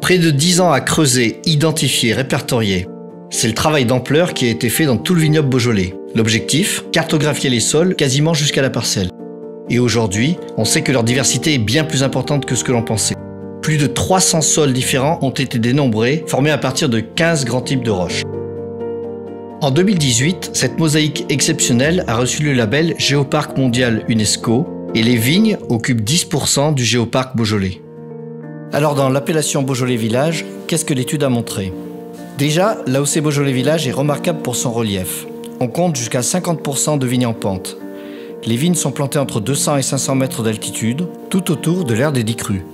Près de 10 ans à creuser, identifier, répertorier. C'est le travail d'ampleur qui a été fait dans tout le vignoble beaujolais. L'objectif, cartographier les sols quasiment jusqu'à la parcelle. Et aujourd'hui, on sait que leur diversité est bien plus importante que ce que l'on pensait. Plus de 300 sols différents ont été dénombrés, formés à partir de 15 grands types de roches. En 2018, cette mosaïque exceptionnelle a reçu le label Géoparc mondial UNESCO et les vignes occupent 10% du géoparc beaujolais. Alors dans l'appellation Beaujolais Village, qu'est-ce que l'étude a montré? Déjà, l'AOC Beaujolais Village est remarquable pour son relief. On compte jusqu'à 50% de vignes en pente. Les vignes sont plantées entre 200 et 500 mètres d'altitude, tout autour de l'aire des 10 crues.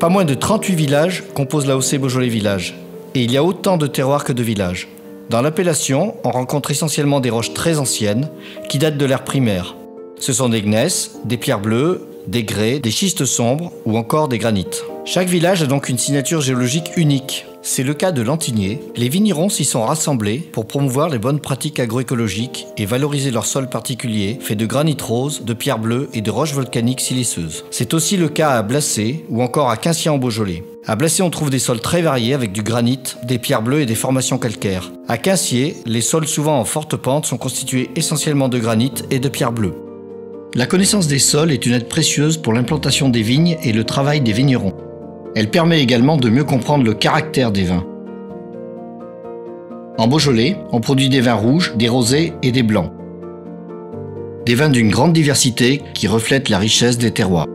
Pas moins de 38 villages composent l'AOC Beaujolais Village, et il y a autant de terroirs que de villages. Dans l'appellation, on rencontre essentiellement des roches très anciennes, qui datent de l'ère primaire. Ce sont des gneiss, des pierres bleues, des grès, des schistes sombres ou encore des granites. Chaque village a donc une signature géologique unique. C'est le cas de Lantigné. Les vignerons s'y sont rassemblés pour promouvoir les bonnes pratiques agroécologiques et valoriser leur sol particulier, fait de granit rose, de pierres bleues et de roches volcaniques siliceuses. C'est aussi le cas à Blacé ou encore à Quinciat en Beaujolais. À Blacé, on trouve des sols très variés avec du granit, des pierres bleues et des formations calcaires. À Quinciat, les sols souvent en forte pente sont constitués essentiellement de granit et de pierres bleues. La connaissance des sols est une aide précieuse pour l'implantation des vignes et le travail des vignerons. Elle permet également de mieux comprendre le caractère des vins. En Beaujolais, on produit des vins rouges, des rosés et des blancs. Des vins d'une grande diversité qui reflètent la richesse des terroirs.